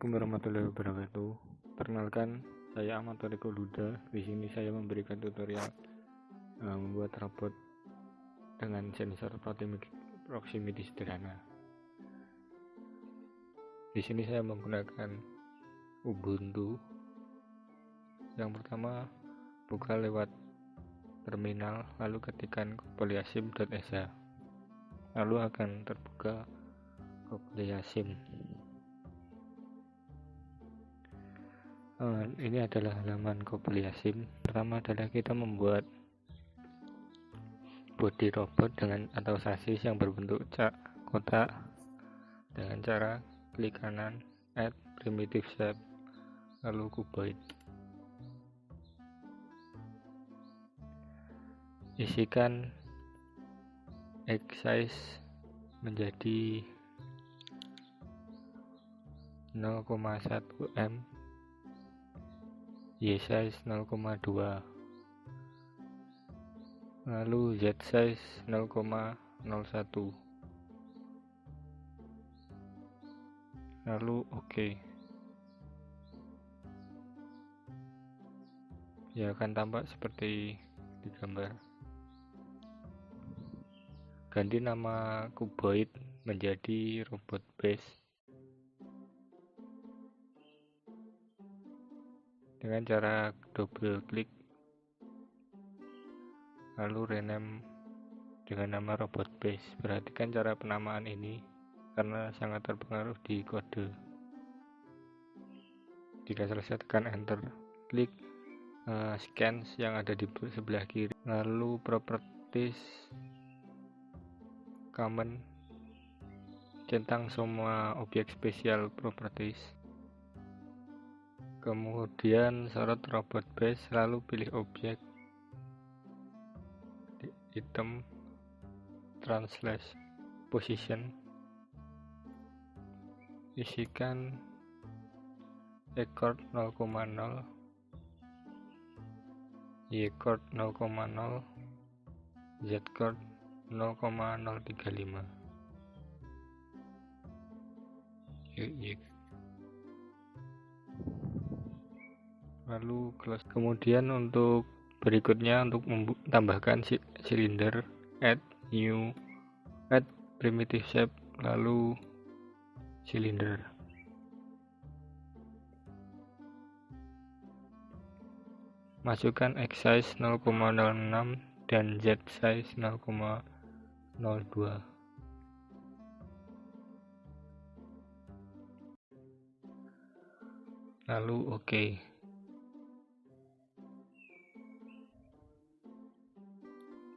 Assalamualaikum warahmatullahi wabarakatuh. Perkenalkan, saya Ahmad Toriko Luda. Di sini saya memberikan tutorial membuat robot dengan sensor proximity sederhana. Di sini saya menggunakan Ubuntu. Yang pertama, buka lewat terminal, lalu ketikkan kopliasim.sh. Lalu akan terbuka kopliasim. Ini adalah halaman kopliasim. Pertama adalah kita membuat bodi robot atau sasis yang berbentuk kotak dengan cara klik kanan, add primitive shape, lalu cuboid. Isikan X size menjadi 0,1 m, Y size 0,2, lalu Z size 0,01, lalu OK. Ya, akan tampak seperti di gambar. Ganti nama cuboid menjadi robot base dengan cara double klik, lalu rename dengan nama robot base. Perhatikan cara penamaan ini karena sangat terpengaruh di kode. Jika selesai, tekan enter, klik scans yang ada di sebelah kiri, lalu properties common, centang semua objek spesial properties, kemudian sorot robot base, lalu pilih objek item translate position, isikan X chord 0,0, Y chord 0,0, Z chord 0,035. Lalu close. Kemudian untuk berikutnya, untuk tambahkan silinder, add primitive shape, lalu silinder. Masukkan X size 0,06 dan Z size 0,02. Lalu OK.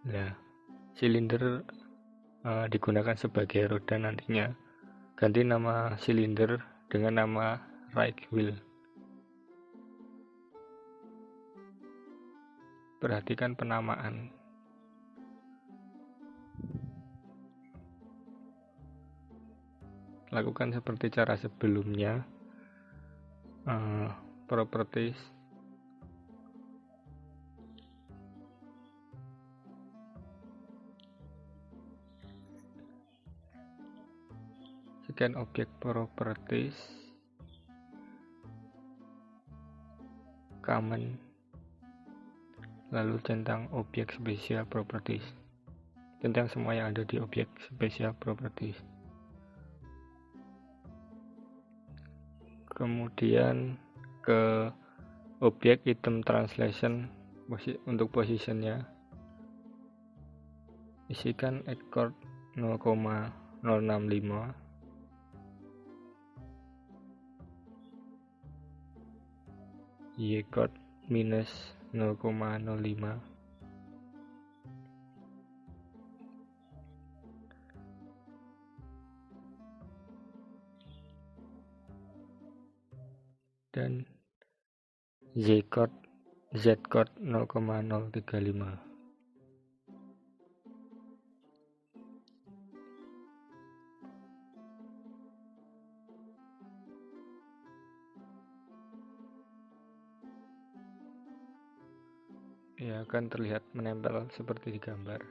Nah, silinder digunakan sebagai roda nantinya. Ganti nama silinder dengan nama right wheel. Perhatikan penamaan. Lakukan seperti cara sebelumnya. Properties, scan objek properties, common, lalu centang objek spesial properties, centang semua yang ada di objek spesial properties. Kemudian ke objek item translation untuk positionnya, isikan X chord 0,065, Y chord minus 0,05, dan Z chord 0,035. Ya, akan terlihat menempel seperti di gambar.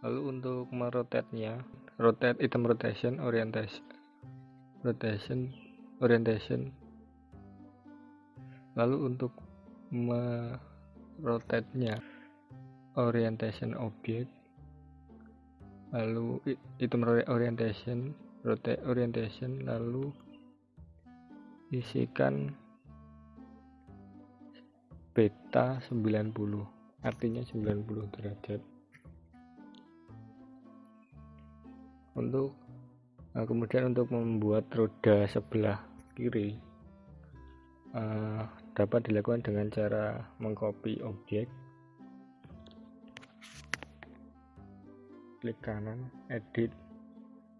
Lalu untuk merotate-nya, rotate item rotation, orientation, Lalu untuk merotate-nya orientation object, lalu item orientation, rotate orientation, lalu isikan beta 90, artinya 90 derajat. Kemudian untuk membuat roda sebelah kiri dapat dilakukan dengan cara mengcopy objek, klik kanan, edit,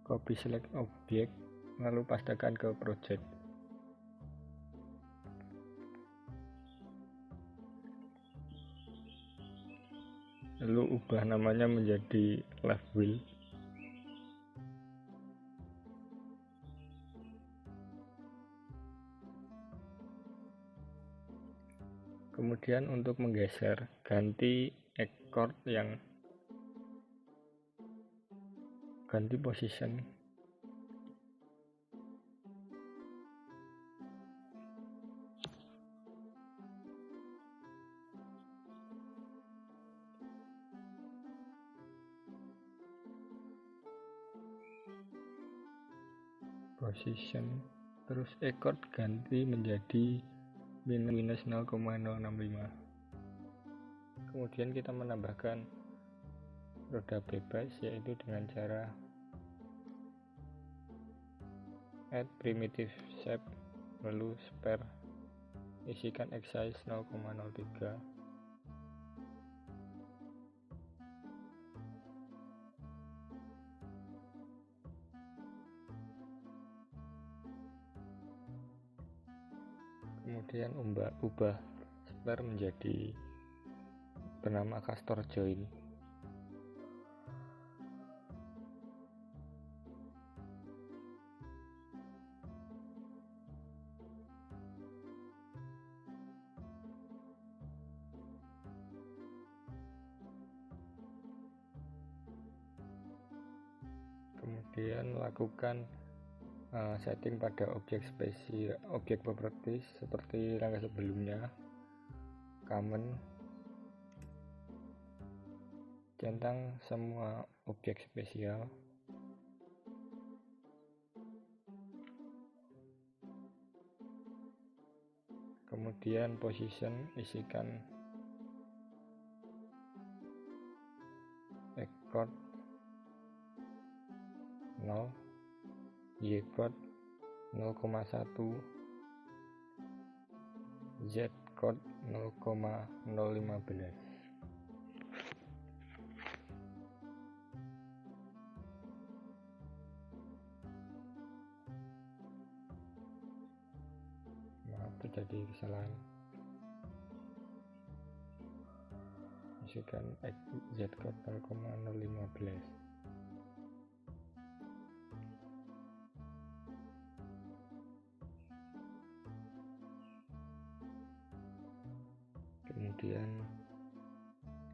copy select object, lalu pastekan ke project. Lalu ubah namanya menjadi left wheel. Kemudian untuk menggeser, ganti position. Terus ekor ganti menjadi minus 0,065. Kemudian kita menambahkan roda bebas, yaitu dengan cara add primitive shape, lalu spare, isikan X size 0,03. Kemudian ubah spare menjadi bernama castor join. Kemudian lakukan setting pada objek properties seperti langkah sebelumnya. Common, centang semua objek spesial. Kemudian position, isikan X code 0, Y code 0,1, Z code 0,015. Maaf, terjadi kesalahan. Isikan Z code 0,015. Kemudian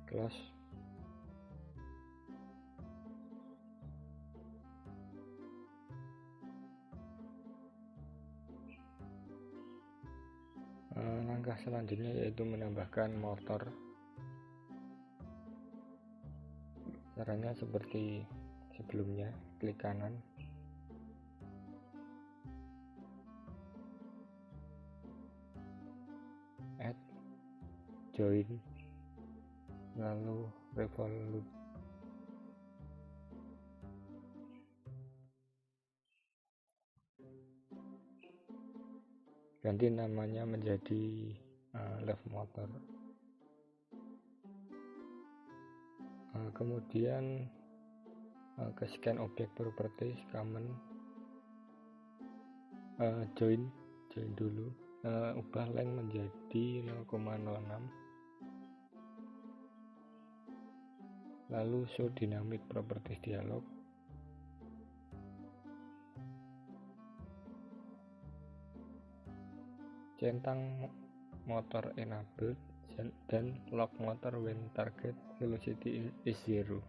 close. Langkah selanjutnya yaitu menambahkan motor. Caranya seperti sebelumnya, klik kanan, add, join, lalu revolve. Ganti namanya menjadi left motor. Kemudian ke scan objek properties, common, join dulu, ubah length menjadi 0,06, lalu show dynamic properties dialog. Centang motor enabled dan lock motor when target velocity is 0.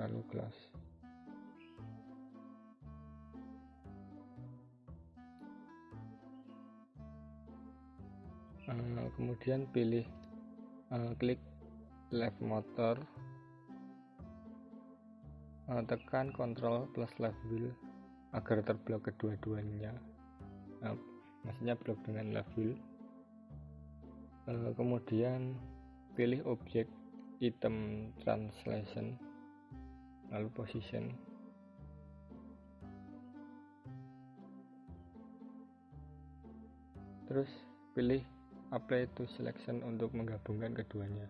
lalu class. Kemudian pilih klik left motor, tekan Ctrl plus left wheel agar terblok kedua-duanya, maksudnya blok dengan left wheel. Kemudian pilih objek item translation, lalu position. Terus pilih apply to selection untuk menggabungkan keduanya.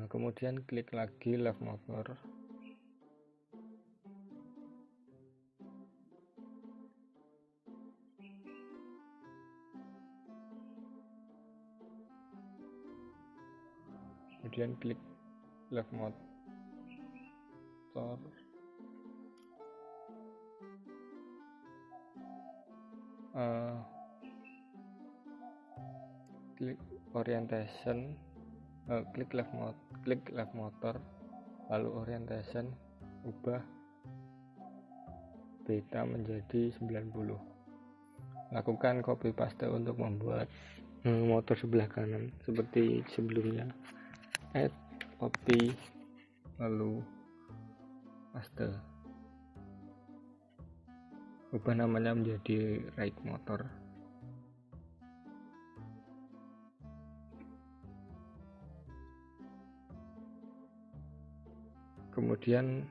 Kemudian klik lagi left motor, kemudian klik left motor, klik orientation, klik left motor, lalu orientation, ubah beta menjadi 90. Lakukan copy paste untuk membuat motor sebelah kanan seperti sebelumnya. Add, copy, lalu paste. Ubah namanya menjadi right motor. Kemudian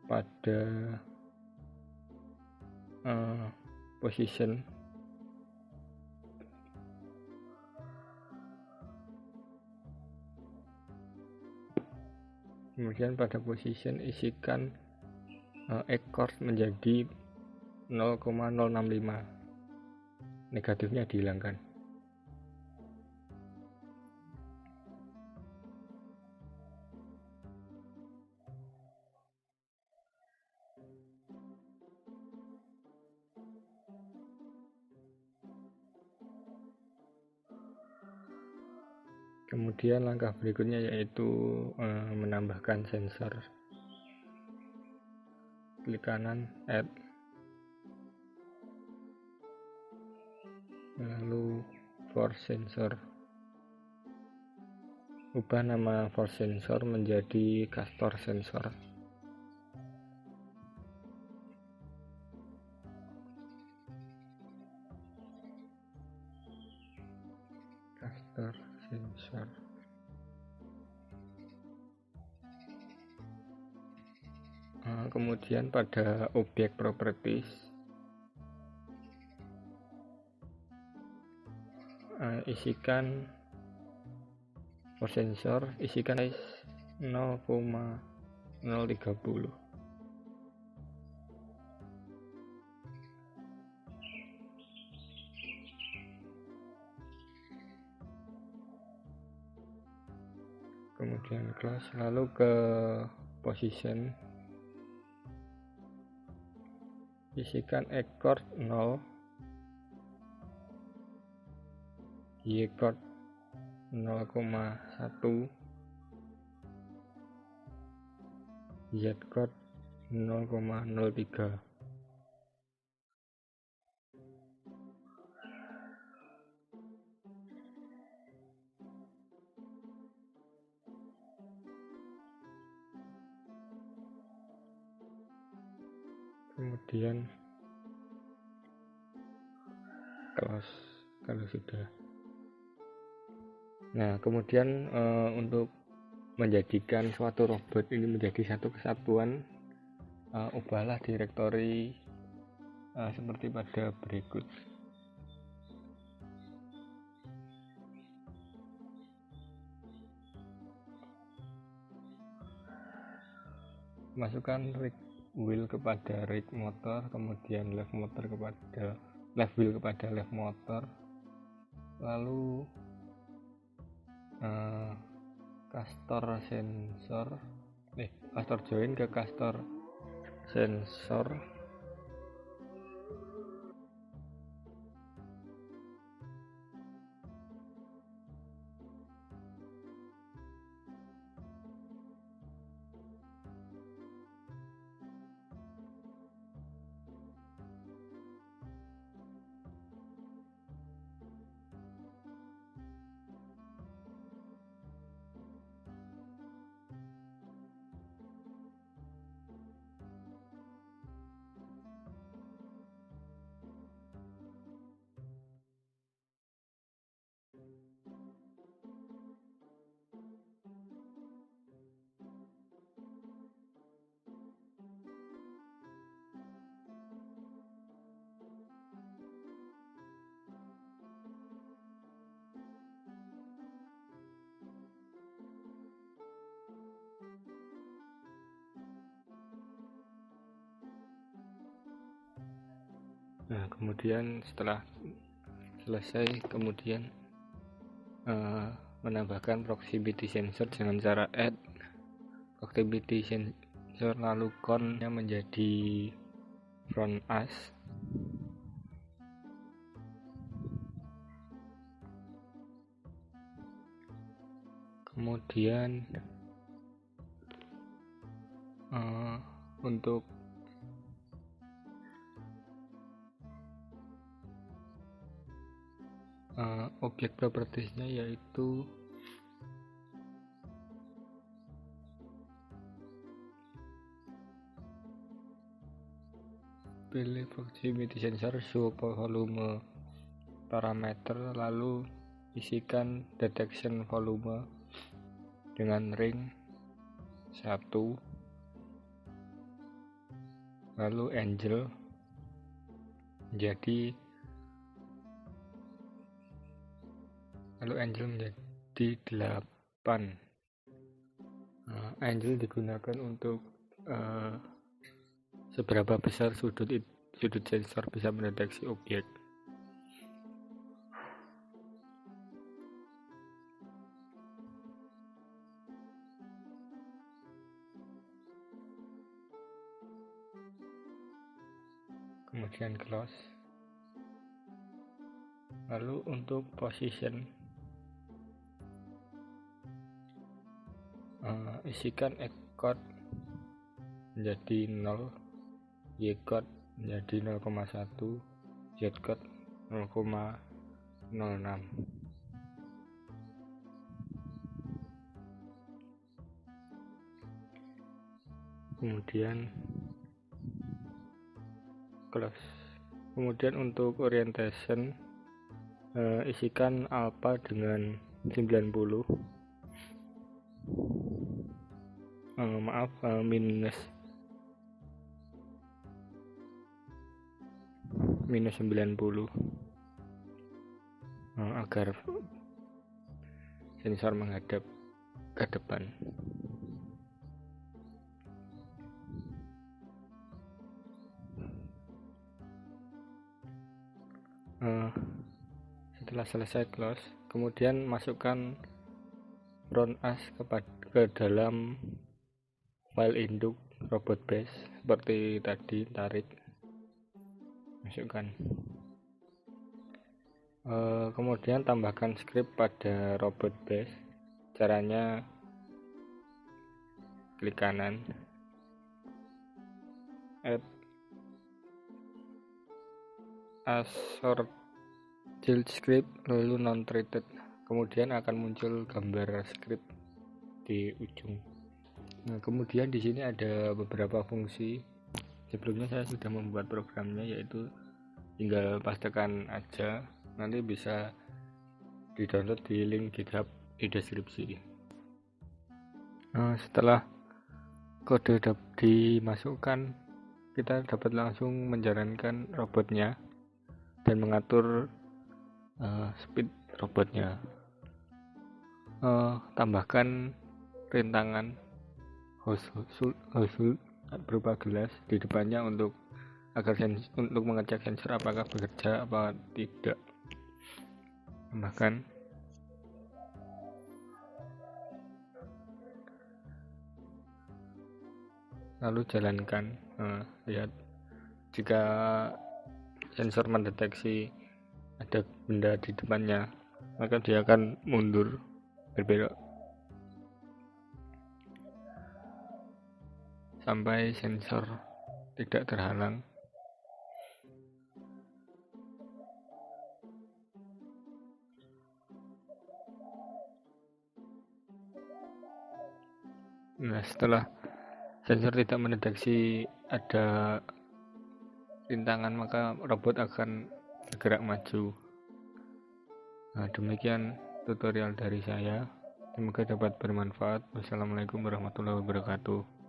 pada position isikan ekor menjadi 0,065, negatifnya dihilangkan. Kemudian langkah berikutnya yaitu menambahkan sensor. Klik kanan add, lalu force sensor. Ubah nama force sensor menjadi castor sensor. Sensor. Kemudian pada objek properties isikan force sensor, isikan size 0,030. Kemudian class, lalu ke position, isikan ekor 0, y chord 0,1, z chord 0,03. Kemudian close kalau sudah. Nah, kemudian untuk menjadikan suatu robot ini menjadi satu kesatuan, ubahlah direktori seperti pada berikut. Masukkan right wheel kepada right motor, kemudian left wheel kepada left motor, lalu castor join ke castor sensor, Nah, kemudian setelah selesai, kemudian menambahkan proximity sensor dengan cara add proximity sensor, lalu count-nya menjadi front as. Kemudian untuk objek propertiesnya yaitu pilih proximity sensor, show volume parameter, lalu isikan detection volume dengan ring 1, lalu angel menjadi 8. Angel digunakan untuk seberapa besar sudut sensor bisa mendeteksi objek. Kemudian close. Lalu untuk position, isikan X code menjadi 0, Y code menjadi 0,1, Z code 0,06. Kemudian close. Kemudian untuk orientation, isikan alpha dengan 90, minus 90, agar sensor menghadap ke depan. Setelah selesai close, kemudian masukkan front as ke dalam file induk robot base seperti tadi, tarik, masukkan. Kemudian tambahkan script pada robot base. Caranya klik kanan, add assort child script, lalu non treated. Kemudian akan muncul gambar script di ujung. Nah, kemudian di sini ada beberapa fungsi. Sebelumnya saya sudah membuat programnya, yaitu tinggal pastekan aja, nanti bisa di-download di link GitHub di deskripsi. Setelah kode dimasukkan, kita dapat langsung menjalankan robotnya dan mengatur speed robotnya. Tambahkan rintangan household berupa gelas di depannya untuk mengecek sensor apakah bekerja apa tidak. Tambahkan lalu jalankan. Lihat, jika sensor mendeteksi ada benda di depannya, maka dia akan mundur, berbelok sampai sensor tidak terhalang. Nah, setelah sensor tidak mendeteksi ada rintangan, maka robot akan bergerak maju. Nah, demikian tutorial dari saya. Semoga dapat bermanfaat. Wassalamualaikum warahmatullahi wabarakatuh.